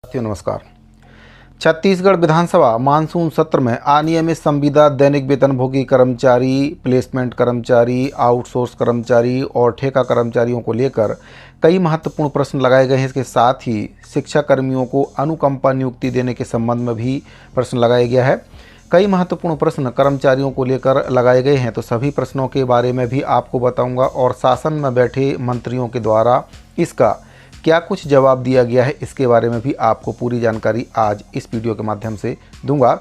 साथियों नमस्कार। छत्तीसगढ़ विधानसभा मानसून सत्र में अनियमित संविदा, दैनिक वेतनभोगी कर्मचारी, प्लेसमेंट कर्मचारी, आउटसोर्स कर्मचारी और ठेका कर्मचारियों को लेकर कई महत्वपूर्ण प्रश्न लगाए गए हैं। इसके साथ ही शिक्षा कर्मियों को अनुकंपा नियुक्ति देने के संबंध में भी प्रश्न लगाया गया है। कई महत्वपूर्ण प्रश्न कर्मचारियों को लेकर लगाए गए हैं, तो सभी प्रश्नों के बारे में भी आपको बताऊंगा और शासन में बैठे मंत्रियों के द्वारा इसका क्या कुछ जवाब दिया गया है, इसके बारे में भी आपको पूरी जानकारी आज इस वीडियो के माध्यम से दूंगा।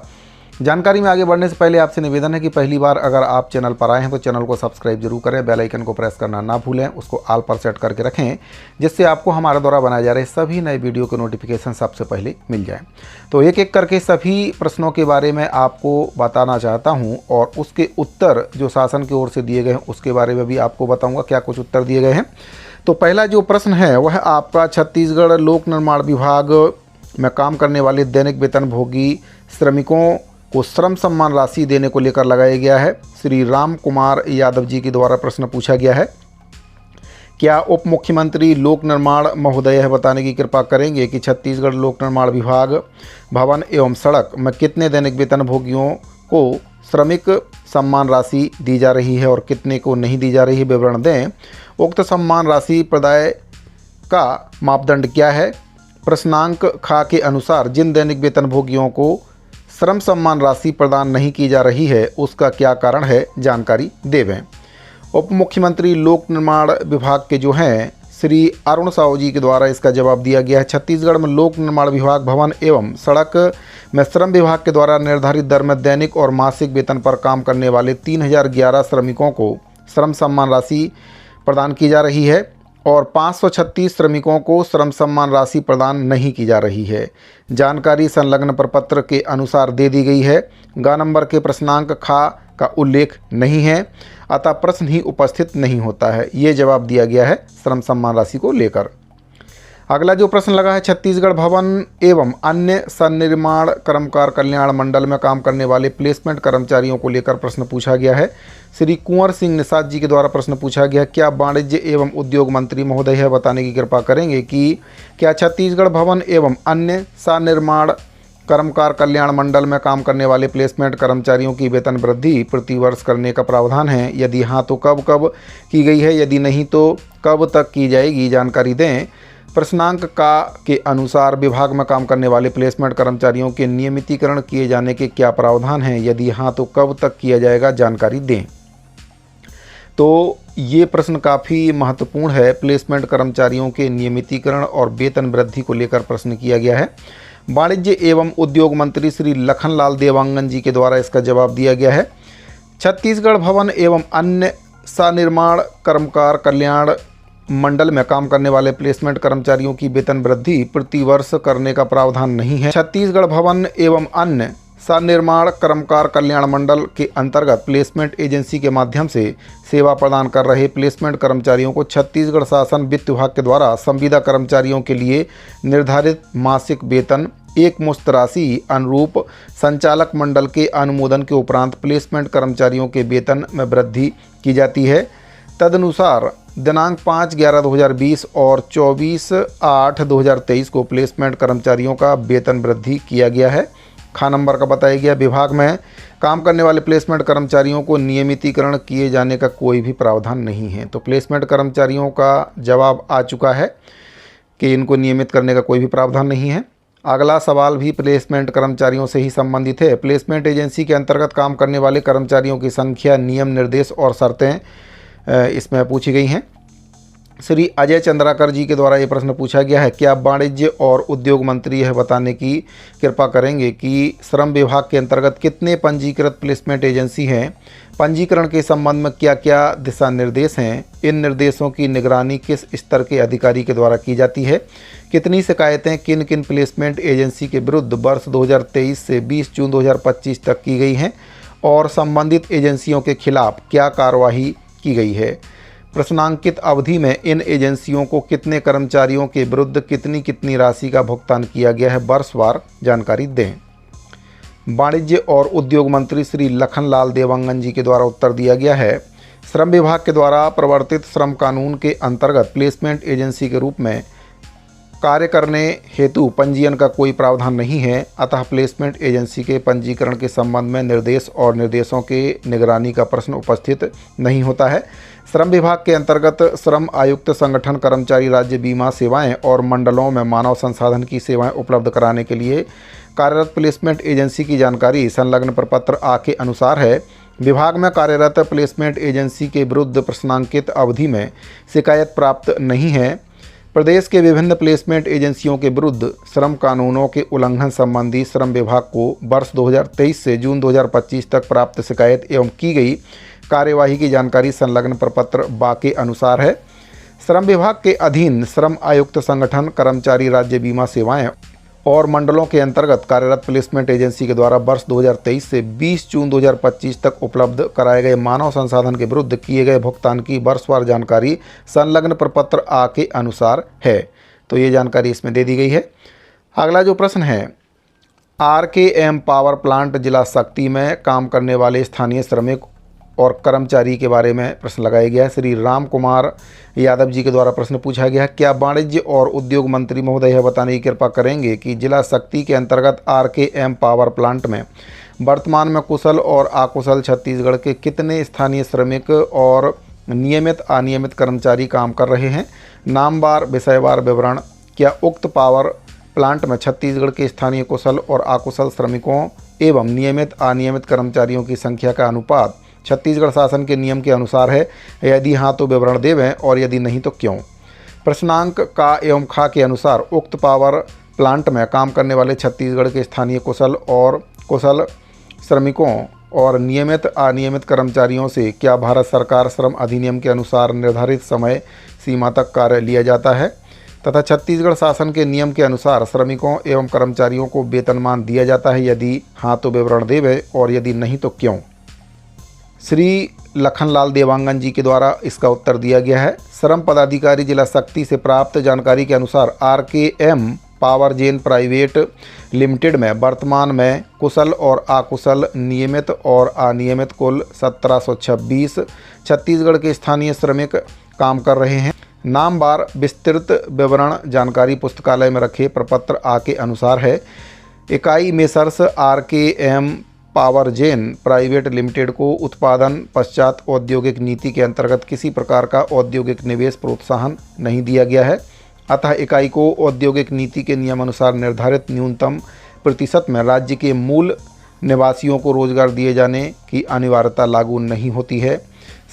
जानकारी में आगे बढ़ने से पहले आपसे निवेदन है कि पहली बार अगर आप चैनल पर आए हैं तो चैनल को सब्सक्राइब जरूर करें, बेल आइकन को प्रेस करना ना भूलें, उसको ऑल पर सेट करके रखें, जिससे आपको हमारे द्वारा बनाए जा रहे सभी नए वीडियो के नोटिफिकेशन सबसे पहले मिल जाए। तो एक एक करके सभी प्रश्नों के बारे में आपको बताना चाहता हूँ और उसके उत्तर जो शासन की ओर से दिए गए हैं उसके बारे में भी आपको बताऊँगा क्या कुछ उत्तर दिए गए हैं। तो पहला जो प्रश्न है वह आपका छत्तीसगढ़ लोक निर्माण विभाग में काम करने वाले दैनिक वेतनभोगी श्रमिकों को श्रम सम्मान राशि देने को लेकर लगाया गया है। श्री राम कुमार यादव जी के द्वारा प्रश्न पूछा गया है। क्या उप मुख्यमंत्री लोक निर्माण महोदय यह बताने की कृपा करेंगे कि छत्तीसगढ़ लोक निर्माण विभाग भवन एवं सड़क में कितने दैनिक वेतनभोगियों को श्रमिक सम्मान राशि दी जा रही है और कितने को नहीं दी जा रही है, विवरण दें। उक्त सम्मान राशि प्रदाय का मापदंड क्या है। प्रश्नांक खा के अनुसार जिन दैनिक वेतनभोगियों को श्रम सम्मान राशि प्रदान नहीं की जा रही है उसका क्या कारण है, जानकारी देवें। उप मुख्यमंत्री लोक निर्माण विभाग के जो हैं श्री अरुण साहू जी के द्वारा इसका जवाब दिया गया है। छत्तीसगढ़ में लोक निर्माण विभाग भवन एवं सड़क में श्रम विभाग के द्वारा निर्धारित दर में दैनिक और मासिक वेतन पर काम करने वाले 3011 श्रमिकों को श्रम सम्मान राशि प्रदान की जा रही है और 536 श्रमिकों को श्रम सम्मान राशि प्रदान नहीं की जा रही है। जानकारी संलग्न प्रपत्र के अनुसार दे दी गई है। ग नंबर के प्रश्नांक खा का उल्लेख नहीं है, अतः प्रश्न ही उपस्थित नहीं होता है। ये जवाब दिया गया है श्रम सम्मान राशि को लेकर। अगला जो प्रश्न लगा है, छत्तीसगढ़ भवन एवं अन्य सन्निर्माण कर्मकार कल्याण मंडल में काम करने वाले प्लेसमेंट कर्मचारियों को लेकर प्रश्न पूछा गया है। श्री कुंवर सिंह निषाद जी के द्वारा प्रश्न पूछा गया, क्या वाणिज्य एवं उद्योग मंत्री महोदय यह बताने की कृपा करेंगे कि क्या छत्तीसगढ़ भवन एवं अन्य सन्निर्माण कर्मकार कल्याण मंडल में काम करने वाले प्लेसमेंट कर्मचारियों की वेतन वृद्धि प्रतिवर्ष करने का प्रावधान है। यदि हाँ तो कब कब की गई है, यदि नहीं तो कब तक की जाएगी, जानकारी दें। प्रश्नांक का के अनुसार विभाग में काम करने वाले प्लेसमेंट कर्मचारियों के नियमितीकरण किए जाने के क्या प्रावधान हैं, यदि हाँ तो कब तक किया जाएगा, जानकारी दें। तो ये प्रश्न काफ़ी महत्वपूर्ण है। प्लेसमेंट कर्मचारियों के नियमितीकरण और वेतन वृद्धि को लेकर प्रश्न किया गया है। वाणिज्य एवं उद्योग मंत्री श्री लखनलाल देवांगन जी के द्वारा इसका जवाब दिया गया है। छत्तीसगढ़ भवन एवं अन्य सन्निर्माण कर्मकार कल्याण मंडल में काम करने वाले प्लेसमेंट कर्मचारियों की वेतन वृद्धि प्रतिवर्ष करने का प्रावधान नहीं है। छत्तीसगढ़ भवन एवं अन्य सन्निर्माण कर्मकार कल्याण मंडल के अंतर्गत प्लेसमेंट एजेंसी के माध्यम से सेवा प्रदान कर रहे प्लेसमेंट कर्मचारियों को छत्तीसगढ़ शासन वित्त विभाग के द्वारा संविदा कर्मचारियों के लिए निर्धारित मासिक वेतन एक मुश्त राशि अनुरूप संचालक मंडल के अनुमोदन के उपरांत प्लेसमेंट कर्मचारियों के वेतन में वृद्धि की जाती है। तदनुसार दिनांक 5/11/2020 और 24/8/2023 को प्लेसमेंट कर्मचारियों का वेतन वृद्धि किया गया है। खा नंबर का बताया गया, विभाग में काम करने वाले प्लेसमेंट कर्मचारियों को नियमितीकरण किए जाने का कोई भी प्रावधान नहीं है। तो प्लेसमेंट कर्मचारियों का जवाब आ चुका है कि इनको नियमित करने का कोई भी प्रावधान नहीं है। अगला सवाल भी प्लेसमेंट कर्मचारियों से ही संबंधित है। प्लेसमेंट एजेंसी के अंतर्गत काम करने वाले कर्मचारियों की संख्या, नियम, निर्देश और शर्तें इसमें पूछी गई हैं। श्री अजय चंद्राकर जी के द्वारा ये प्रश्न पूछा गया है, क्या वाणिज्य और उद्योग मंत्री यह बताने की कृपा करेंगे कि श्रम विभाग के अंतर्गत कितने पंजीकृत प्लेसमेंट एजेंसी हैं, पंजीकरण के संबंध में क्या क्या दिशा निर्देश हैं, इन निर्देशों की निगरानी किस स्तर के अधिकारी के द्वारा की जाती है, कितनी शिकायतें किन किन प्लेसमेंट एजेंसी के विरुद्ध वर्ष 2023 से 20 जून 2025 तक की गई हैं और संबंधित एजेंसियों के खिलाफ क्या कार्यवाही की गई है। प्रश्नांकित अवधि में इन एजेंसियों को कितने कर्मचारियों के विरुद्ध कितनी कितनी राशि का भुगतान किया गया है, वर्षवार जानकारी दें। वाणिज्य और उद्योग मंत्री श्री लखनलाल देवांगन जी के द्वारा उत्तर दिया गया है। श्रम विभाग के द्वारा प्रवर्तित श्रम कानून के अंतर्गत प्लेसमेंट एजेंसी के रूप में कार्य करने हेतु पंजीयन का कोई प्रावधान नहीं है, अतः प्लेसमेंट एजेंसी के पंजीकरण के संबंध में निर्देश और निर्देशों के निगरानी का प्रश्न उपस्थित नहीं होता है। श्रम विभाग के अंतर्गत श्रम आयुक्त संगठन कर्मचारी राज्य बीमा सेवाएं और मंडलों में मानव संसाधन की सेवाएं उपलब्ध कराने के लिए कार्यरत प्लेसमेंट एजेंसी की जानकारी संलग्न प्रपत्र आ के अनुसार है। विभाग में कार्यरत प्लेसमेंट एजेंसी के विरुद्ध प्रश्नांकित अवधि में शिकायत प्राप्त नहीं है। प्रदेश के विभिन्न प्लेसमेंट एजेंसियों के विरुद्ध श्रम कानूनों के उल्लंघन संबंधी श्रम विभाग को वर्ष 2023 से जून 2025 तक प्राप्त शिकायत एवं की गई कार्यवाही की जानकारी संलग्न प्रपत्र बा के अनुसार है। श्रम विभाग के अधीन श्रम आयुक्त संगठन कर्मचारी राज्य बीमा सेवाएं और मंडलों के अंतर्गत कार्यरत प्लेसमेंट एजेंसी के द्वारा वर्ष 2023 से 20 जून 2025 तक उपलब्ध कराए गए मानव संसाधन के विरुद्ध किए गए भुगतान की वर्षवार जानकारी संलग्न प्रपत्र आ के अनुसार है। तो ये जानकारी इसमें दे दी गई है। अगला जो प्रश्न है, RKM पावर प्लांट जिला शक्ति में काम करने वाले स्थानीय श्रमिक और कर्मचारी के बारे में प्रश्न लगाया गया है। श्री राम कुमार यादव जी के द्वारा प्रश्न पूछा गया है, क्या वाणिज्य और उद्योग मंत्री महोदय यह बताने की कृपा करेंगे कि जिला शक्ति के अंतर्गत RKM पावर प्लांट में वर्तमान में कुशल और अकुशल छत्तीसगढ़ के कितने स्थानीय श्रमिक और नियमित अनियमित कर्मचारी काम कर रहे हैं? नामवार विषयवार विवरण। क्या उक्त पावर प्लांट में छत्तीसगढ़ के स्थानीय कुशल और अकुशल श्रमिकों एवं नियमित अनियमित कर्मचारियों की संख्या का अनुपात छत्तीसगढ़ शासन के नियम के अनुसार है? यदि हाँ तो विवरण देवें और यदि नहीं तो क्यों? प्रश्नांक का एवं खा के अनुसार उक्त पावर प्लांट में काम करने वाले छत्तीसगढ़ के स्थानीय कुशल और कुशल श्रमिकों और नियमित अनियमित कर्मचारियों से क्या भारत सरकार श्रम अधिनियम के अनुसार निर्धारित समय सीमा तक कार्य लिया जाता है तथा छत्तीसगढ़ शासन के नियम के अनुसार श्रमिकों एवं कर्मचारियों को वेतनमान दिया जाता है? यदि हाँ तो विवरण देवें और यदि नहीं तो क्यों? श्री लखनलाल देवांगन जी के द्वारा इसका उत्तर दिया गया है। श्रम पदाधिकारी जिला शक्ति से प्राप्त जानकारी के अनुसार RKM power gen private limited में वर्तमान में कुशल और अकुशल नियमित और अनियमित कुल 1726 छत्तीसगढ़ के स्थानीय श्रमिक काम कर रहे हैं। नामवार विस्तृत विवरण जानकारी पुस्तकालय में रखे प्रपत्र आ के अनुसार है। इकाई messrs RKM power gen private limited को उत्पादन पश्चात औद्योगिक नीति के अंतर्गत किसी प्रकार का औद्योगिक निवेश प्रोत्साहन नहीं दिया गया है, अतः इकाई को औद्योगिक नीति के नियमानुसार निर्धारित न्यूनतम प्रतिशत में राज्य के मूल निवासियों को रोजगार दिए जाने की अनिवार्यता लागू नहीं होती है।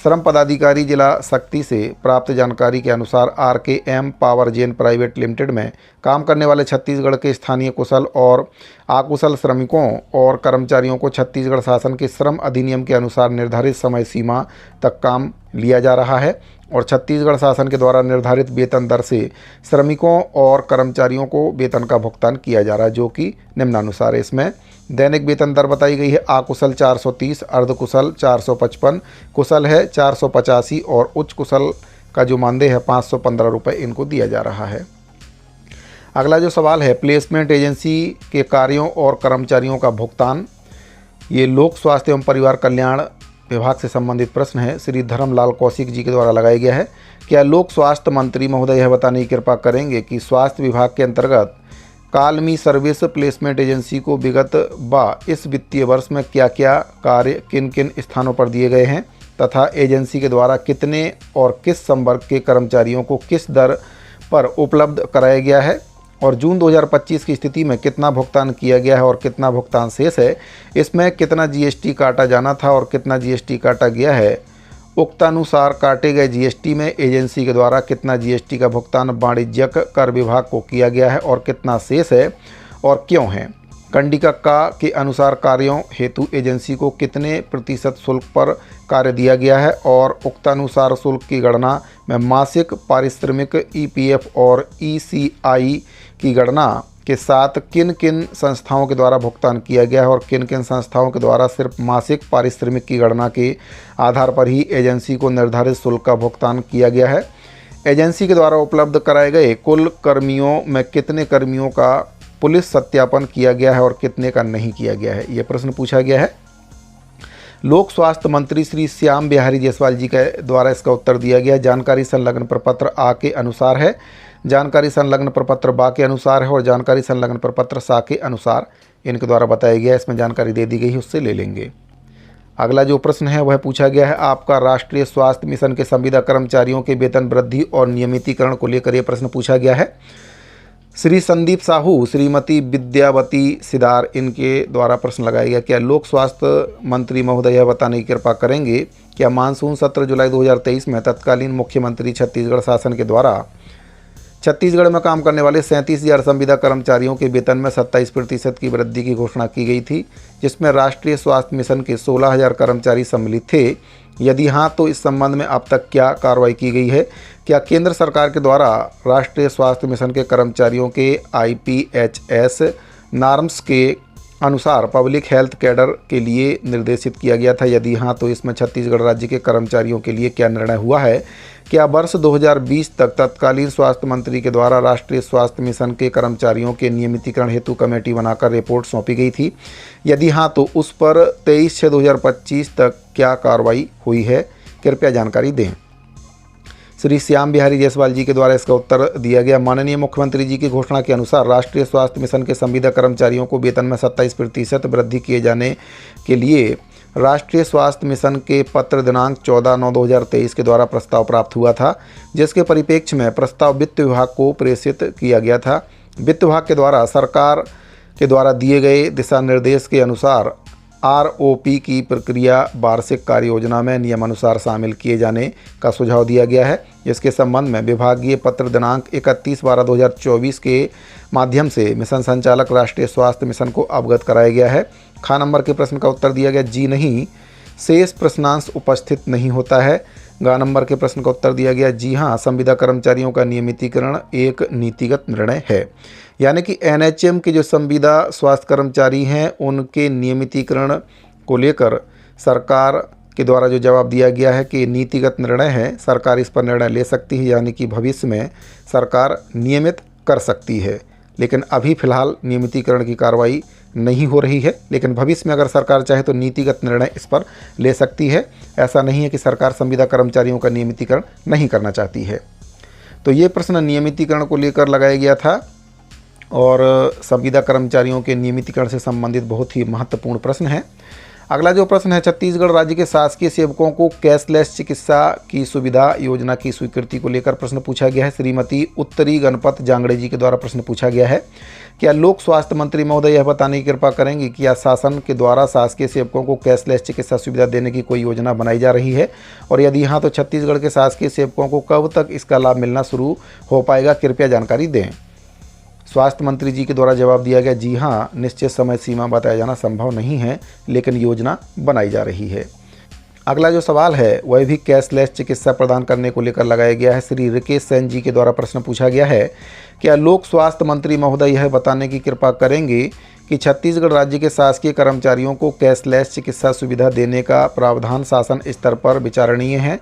श्रम पदाधिकारी जिला शक्ति से प्राप्त जानकारी के अनुसार RKM power gen private limited में काम करने वाले छत्तीसगढ़ के स्थानीय कुशल और अकुशल श्रमिकों और कर्मचारियों को छत्तीसगढ़ शासन के श्रम अधिनियम के अनुसार निर्धारित समय सीमा तक काम लिया जा रहा है और छत्तीसगढ़ शासन के द्वारा निर्धारित वेतन दर से श्रमिकों और कर्मचारियों को वेतन का भुगतान किया जा रहा है, जो कि निम्नानुसार है। इसमें दैनिक वेतन दर बताई गई है। अकुशल 430, अर्धकुशल 455, कुशल है 485 और उच्च कुशल का जो मानदेय है 515 रुपये इनको दिया जा रहा है। अगला जो सवाल है, प्लेसमेंट एजेंसी के कार्यों और कर्मचारियों का भुगतान, ये लोक स्वास्थ्य एवं परिवार कल्याण विभाग से संबंधित प्रश्न है। श्री धर्मलाल कौशिक जी के द्वारा लगाया गया है। क्या लोक स्वास्थ्य मंत्री महोदय यह बताने की कृपा करेंगे कि स्वास्थ्य विभाग के अंतर्गत कालमी सर्विस प्लेसमेंट एजेंसी को विगत इस वित्तीय वर्ष में क्या क्या कार्य किन किन स्थानों पर दिए गए हैं तथा एजेंसी के द्वारा कितने और किस संवर्ग के कर्मचारियों को किस दर पर उपलब्ध कराया गया है और जून 2025 की स्थिति में कितना भुगतान किया गया है और कितना भुगतान शेष है, इसमें कितना GST काटा जाना था और कितना GST काटा गया है, उक्तानुसार काटे गए GST में एजेंसी के द्वारा कितना GST का भुगतान वाणिज्यिक कर विभाग को किया गया है और कितना शेष है और क्यों है। कंडिका का के अनुसार कार्यों हेतु एजेंसी को कितने प्रतिशत शुल्क पर कार्य दिया गया है और उक्तानुसार शुल्क की गणना में मासिक पारिश्रमिक EPF और ECI की गणना के साथ किन किन संस्थाओं के द्वारा भुगतान किया गया है और किन किन संस्थाओं के द्वारा सिर्फ मासिक पारिश्रमिक की गणना के आधार पर ही एजेंसी को निर्धारित शुल्क का भुगतान किया गया है। एजेंसी के द्वारा उपलब्ध कराए गए कुल कर्मियों में कितने कर्मियों का पुलिस सत्यापन किया गया है और कितने का नहीं किया गया है, ये प्रश्न पूछा गया है। लोक स्वास्थ्य मंत्री श्री श्याम बिहारी जायसवाल जी के द्वारा इसका उत्तर दिया गया। जानकारी संलग्न प्रपत्र आ के अनुसार है। जानकारी संलग्न प्रपत्र बा के अनुसार है और जानकारी संलग्न प्रपत्र सा के अनुसार इनके द्वारा बताया गया है। इसमें जानकारी दे दी गई है, उससे ले लेंगे। अगला जो प्रश्न है वह पूछा गया है आपका राष्ट्रीय स्वास्थ्य मिशन के संविदा कर्मचारियों के वेतन वृद्धि और नियमितीकरण को लेकर यह प्रश्न पूछा गया है। श्री संदीप साहू, श्रीमती विद्यावती सिदार, इनके द्वारा प्रश्न लगाया गया, क्या लोक स्वास्थ्य मंत्री महोदय यह बताने की कृपा करेंगे क्या मानसून सत्र जुलाई 2023 में तत्कालीन मुख्यमंत्री छत्तीसगढ़ शासन के द्वारा छत्तीसगढ़ में काम करने वाले 37,000 संविदा कर्मचारियों के वेतन में 27% की वृद्धि की घोषणा की गई थी, जिसमें राष्ट्रीय स्वास्थ्य मिशन के 16,000 कर्मचारी सम्मिलित थे? यदि हाँ तो इस संबंध में अब तक क्या कार्रवाई की गई है? क्या केंद्र सरकार के द्वारा राष्ट्रीय स्वास्थ्य मिशन के कर्मचारियों के IPHS नॉर्म्स के अनुसार पब्लिक हेल्थ कैडर के लिए निर्देशित किया गया था? यदि हाँ तो इसमें छत्तीसगढ़ राज्य के कर्मचारियों के लिए क्या निर्णय हुआ है? क्या वर्ष 2020 तक तत्कालीन स्वास्थ्य मंत्री के द्वारा राष्ट्रीय स्वास्थ्य मिशन के कर्मचारियों के नियमितीकरण हेतु कमेटी बनाकर रिपोर्ट सौंपी गई थी? यदि हाँ तो उस पर 23/6/2025 तक क्या कार्रवाई हुई है? कृपया जानकारी दें। श्री श्याम बिहारी जायसवाल जी के द्वारा इसका उत्तर दिया गया। माननीय मुख्यमंत्री जी की घोषणा के अनुसार राष्ट्रीय स्वास्थ्य मिशन के संविदा कर्मचारियों को वेतन में 27% वृद्धि किए जाने के लिए राष्ट्रीय स्वास्थ्य मिशन के पत्र दिनांक 14/9/2023 के द्वारा प्रस्ताव प्राप्त हुआ था, जिसके परिप्रेक्ष्य में प्रस्ताव वित्त विभाग को प्रेषित किया गया था। वित्त विभाग के द्वारा सरकार के द्वारा दिए गए दिशा निर्देश के अनुसार ROP की प्रक्रिया वार्षिक कार्य योजना में नियमानुसार शामिल किए जाने का सुझाव दिया गया है। इसके संबंध में विभागीय पत्र दिनांक 31/12/2024 के माध्यम से मिशन संचालक राष्ट्रीय स्वास्थ्य मिशन को अवगत कराया गया है। ख नंबर के प्रश्न का उत्तर दिया गया जी नहीं, शेष प्रश्नांश उपस्थित नहीं होता है। ग नंबर के प्रश्न का उत्तर दिया गया जी हाँ, संविदा कर्मचारियों का नियमितीकरण एक नीतिगत निर्णय है। यानी कि NHM के जो संविदा स्वास्थ्य कर्मचारी हैं उनके नियमितीकरण को लेकर सरकार के द्वारा जो जवाब दिया गया है कि नीतिगत निर्णय है, सरकार इस पर निर्णय ले सकती है, यानी कि भविष्य में सरकार नियमित कर सकती है। लेकिन अभी फ़िलहाल नियमितीकरण की कार्रवाई नहीं हो रही है, लेकिन भविष्य में अगर सरकार चाहे तो नीतिगत निर्णय इस पर ले सकती है। ऐसा नहीं है कि सरकार संविदा कर्मचारियों का नियमितीकरण नहीं करना चाहती है। तो ये प्रश्न नियमितीकरण को लेकर लगाया गया था और संविदा कर्मचारियों के नियमितीकरण से संबंधित बहुत ही महत्वपूर्ण प्रश्न है। अगला जो प्रश्न है, छत्तीसगढ़ राज्य के शासकीय सेवकों को कैशलेस चिकित्सा की सुविधा योजना की स्वीकृति को लेकर प्रश्न पूछा गया है। श्रीमती उत्तरी गणपत जांगड़े जी के द्वारा प्रश्न पूछा गया है, क्या लोक स्वास्थ्य मंत्री महोदय यह बताने की कृपा करेंगे कि क्या शासन के द्वारा शासकीय सेवकों को कैशलेस चिकित्सा सुविधा देने की कोई योजना बनाई जा रही है? और यदि हाँ तो छत्तीसगढ़ के शासकीय सेवकों को कब तक इसका लाभ मिलना शुरू हो पाएगा? कृपया जानकारी दें। स्वास्थ्य मंत्री जी के द्वारा जवाब दिया गया जी हाँ, निश्चित समय सीमा बताया जाना संभव नहीं है, लेकिन योजना बनाई जा रही है। अगला जो सवाल है वह भी कैशलेस चिकित्सा प्रदान करने को लेकर लगाया गया है। श्री रिकेश सेन जी के द्वारा प्रश्न पूछा गया है, क्या लोक स्वास्थ्य मंत्री महोदय यह बताने की कृपा करेंगे कि छत्तीसगढ़ राज्य के शासकीय कर्मचारियों को कैशलेस चिकित्सा सुविधा देने का प्रावधान शासन स्तर पर विचारणीय है?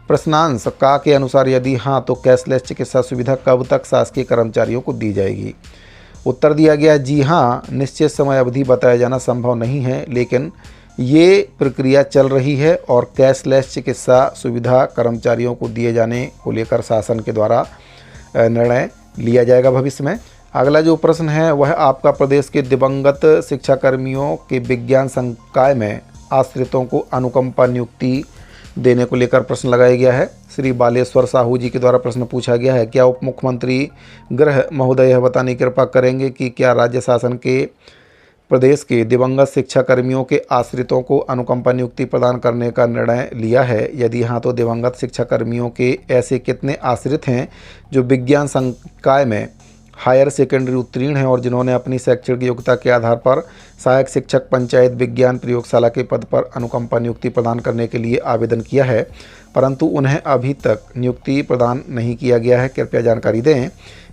प्रश्नांश का के अनुसार यदि हाँ तो कैशलेस चिकित्सा सुविधा कब तक शासकीय कर्मचारियों को दी जाएगी? उत्तर दिया गया जी हाँ, निश्चित समय अवधि बताया जाना संभव नहीं है, लेकिन ये प्रक्रिया चल रही है और कैशलेस चिकित्सा सुविधा कर्मचारियों को दिए जाने को लेकर शासन के द्वारा निर्णय लिया जाएगा भविष्य में। अगला जो प्रश्न है वह आपका प्रदेश के दिवंगत शिक्षाकर्मियों के विज्ञान संकाय में आश्रितों को अनुकंपा नियुक्ति देने को लेकर प्रश्न लगाया गया है। श्री बालेश्वर साहू जी के द्वारा प्रश्न पूछा गया है, क्या उप मुख्यमंत्री गृह महोदय यह बताने की कृपा करेंगे कि क्या राज्य शासन के प्रदेश के दिवंगत शिक्षाकर्मियों के आश्रितों को अनुकंपा नियुक्ति प्रदान करने का निर्णय लिया है? यदि हाँ तो दिवंगत शिक्षाकर्मियों के ऐसे कितने आश्रित हैं जो विज्ञान संकाय में हायर सेकेंडरी उत्तीर्ण हैं और जिन्होंने अपनी शैक्षणिक योग्यता के आधार पर सहायक शिक्षक पंचायत विज्ञान प्रयोगशाला के पद पर अनुकंपा नियुक्ति प्रदान करने के लिए आवेदन किया है, परंतु उन्हें अभी तक नियुक्ति प्रदान नहीं किया गया है? कृपया जानकारी दें।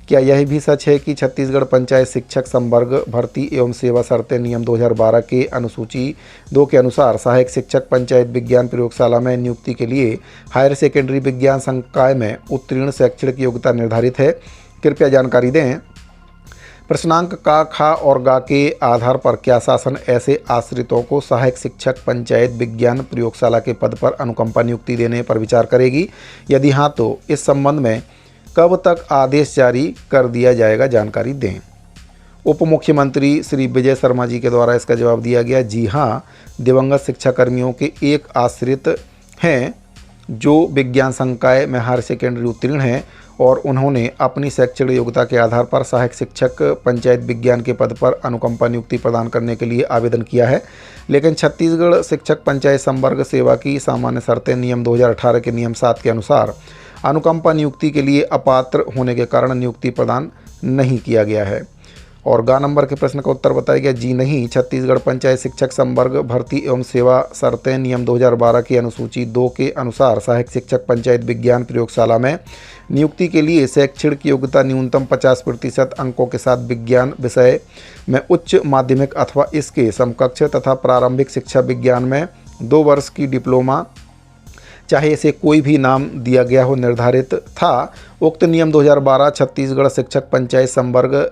क्या यह भी सच है कि छत्तीसगढ़ पंचायत शिक्षक संवर्ग भर्ती एवं सेवा शर्तें नियम 2012 के अनुसूची 2 के अनुसार सहायक शिक्षक पंचायत विज्ञान प्रयोगशाला में नियुक्ति के लिए हायर सेकेंडरी विज्ञान संकाय में उत्तीर्ण शैक्षणिक योग्यता निर्धारित है? कृपया जानकारी दें। प्रश्नांक का, खा और गा के आधार पर क्या शासन ऐसे आश्रितों को सहायक शिक्षक पंचायत विज्ञान प्रयोगशाला के पद पर अनुकंपा नियुक्ति देने पर विचार करेगी? यदि हाँ तो इस संबंध में कब तक आदेश जारी कर दिया जाएगा, जानकारी दें। उप मुख्यमंत्री श्री विजय शर्मा जी के द्वारा इसका जवाब दिया गया, जी हाँ, दिवंगत शिक्षा कर्मियों के एक आश्रित हैं जो विज्ञान संकाय में हायर सेकेंडरी उत्तीर्ण हैं और उन्होंने अपनी शैक्षणिक योग्यता के आधार पर सहायक शिक्षक पंचायत विज्ञान के पद पर अनुकंपा नियुक्ति प्रदान करने के लिए आवेदन किया है। लेकिन छत्तीसगढ़ शिक्षक पंचायत संवर्ग सेवा की सामान्य शर्तें नियम 2018 के नियम 7 के अनुसार अनुकंपा नियुक्ति के लिए अपात्र होने के कारण नियुक्ति प्रदान नहीं किया गया है। और ग नंबर के प्रश्न का उत्तर बताया गया, जी नहीं, छत्तीसगढ़ पंचायत शिक्षक संवर्ग भर्ती एवं सेवा शर्तें नियम 2012 की अनुसूची 2 के अनुसार सहायक शिक्षक पंचायत विज्ञान प्रयोगशाला में नियुक्ति के लिए शैक्षणिक योग्यता न्यूनतम 50% अंकों के साथ विज्ञान विषय में उच्च माध्यमिक अथवा इसके समकक्ष तथा प्रारंभिक शिक्षा विज्ञान में 2 वर्ष की डिप्लोमा, चाहे इसे कोई भी नाम दिया गया हो, निर्धारित था। उक्त नियम 2012 छत्तीसगढ़ शिक्षक पंचायत संवर्ग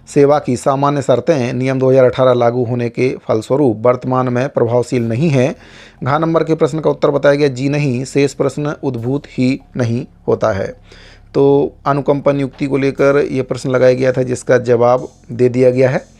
सेवा की सामान्य शर्तें नियम 2018 लागू होने के फलस्वरूप वर्तमान में प्रभावशील नहीं है। घ नंबर के प्रश्न का उत्तर बताया गया, जी नहीं, शेष प्रश्न उद्भूत ही नहीं होता है। तो अनुकंपा नियुक्ति को लेकर ये प्रश्न लगाया गया था, जिसका जवाब दे दिया गया है।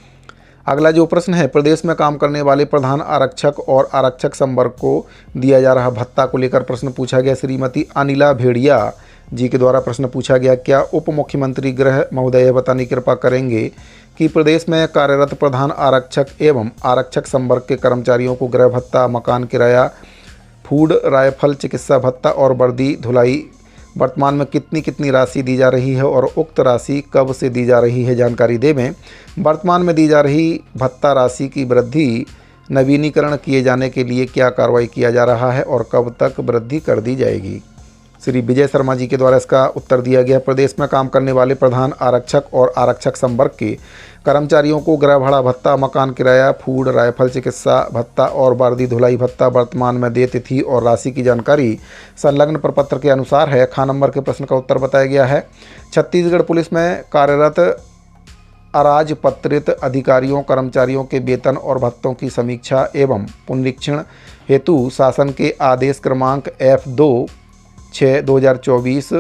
अगला जो प्रश्न है, प्रदेश में काम करने वाले प्रधान आरक्षक और आरक्षक संवर्ग को दिया जा रहा भत्ता को लेकर प्रश्न पूछा गया। श्रीमती अनिला भेड़िया जी के द्वारा प्रश्न पूछा गया, क्या उप मुख्यमंत्री गृह महोदय बताने की कृपा करेंगे कि प्रदेश में कार्यरत प्रधान आरक्षक एवं आरक्षक संवर्ग के कर्मचारियों को गृह भत्ता, मकान किराया, फूड, राइफल, चिकित्सा भत्ता और वर्दी धुलाई वर्तमान में कितनी राशि दी जा रही है और उक्त राशि कब से दी जा रही है, जानकारी देवें। वर्तमान में दी जा रही भत्ता राशि की वृद्धि नवीनीकरण किए जाने के लिए क्या कार्रवाई किया जा रहा है और कब तक वृद्धि कर दी जाएगी। श्री विजय शर्मा जी के द्वारा इसका उत्तर दिया गया, प्रदेश में काम करने वाले प्रधान आरक्षक और आरक्षक संवर्ग के कर्मचारियों को गृह भाड़ा भत्ता, मकान किराया, फूड, राइफल, चिकित्सा भत्ता और वर्दी धुलाई भत्ता वर्तमान में देय तिथि और राशि की जानकारी संलग्न प्रपत्र के अनुसार है। ख नंबर के प्रश्न का उत्तर बताया गया है, छत्तीसगढ़ पुलिस में कार्यरत अराजपत्रित अधिकारियों कर्मचारियों के वेतन और भत्तों की समीक्षा एवं पुनरीक्षण हेतु शासन के आदेश क्रमांक F2/6/2024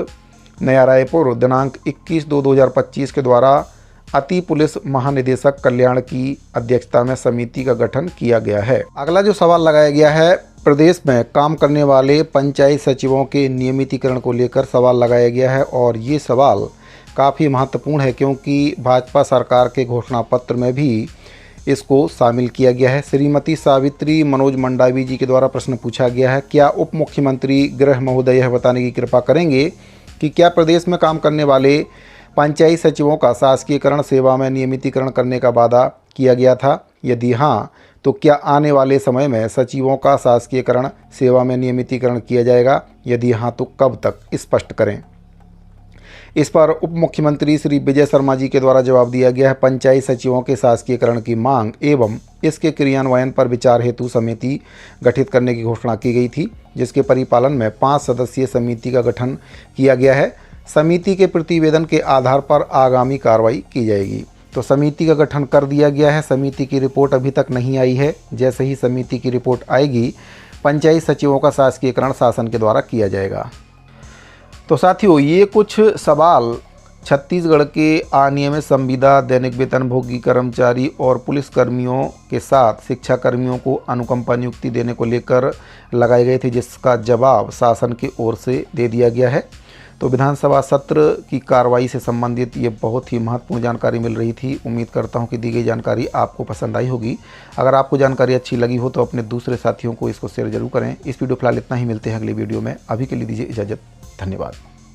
नया रायपुर दिनांक 21/2/2025 के द्वारा अति पुलिस महानिदेशक कल्याण की अध्यक्षता में समिति का गठन किया गया है। अगला जो सवाल लगाया गया है, प्रदेश में काम करने वाले पंचायत सचिवों के नियमितीकरण को लेकर सवाल लगाया गया है और ये सवाल काफ़ी महत्वपूर्ण है क्योंकि भाजपा सरकार के घोषणा पत्र में भी इसको शामिल किया गया है। श्रीमती सावित्री मनोज मंडावी जी के द्वारा प्रश्न पूछा गया है, क्या उप मुख्यमंत्री गृह महोदय यह बताने की कृपा करेंगे कि क्या प्रदेश में काम करने वाले पंचायत सचिवों का शासकीयकरण सेवा में नियमितीकरण करने का वादा किया गया था? यदि हाँ, तो क्या आने वाले समय में सचिवों का शासकीयकरण सेवा में नियमितीकरण किया जाएगा? यदि हाँ, तो कब तक, स्पष्ट करें। इस पर उप मुख्यमंत्री श्री विजय शर्मा जी के द्वारा जवाब दिया गया है, पंचायत सचिवों के शासकीयकरण की मांग एवं इसके क्रियान्वयन पर विचार हेतु समिति गठित करने की घोषणा की गई थी, जिसके परिपालन में 5 सदस्यीय समिति का गठन किया गया है। समिति के प्रतिवेदन के आधार पर आगामी कार्रवाई की जाएगी। तो समिति का गठन कर दिया गया है। समिति की रिपोर्ट अभी तक नहीं आई है। जैसे ही समिति की रिपोर्ट आएगी, पंचायत सचिवों का शासकीयकरण शासन के द्वारा किया जाएगा। तो साथियों, ये कुछ सवाल छत्तीसगढ़ के अनियमित संविदा, दैनिक वेतनभोगी कर्मचारी और पुलिस कर्मियों के साथ शिक्षा कर्मियों को अनुकंपा नियुक्ति देने को लेकर लगाए गए थे, जिसका जवाब शासन की ओर से दे दिया गया है। तो विधानसभा सत्र की कार्रवाई से संबंधित ये बहुत ही महत्वपूर्ण जानकारी मिल रही थी। उम्मीद करता हूँ कि दी गई जानकारी आपको पसंद आई होगी। अगर आपको जानकारी अच्छी लगी हो तो अपने दूसरे साथियों को इसको शेयर जरूर करें। इस वीडियो फिलहाल इतना ही, मिलते हैं अगली वीडियो में। अभी के लिए दीजिए इजाज़त। धन्यवाद।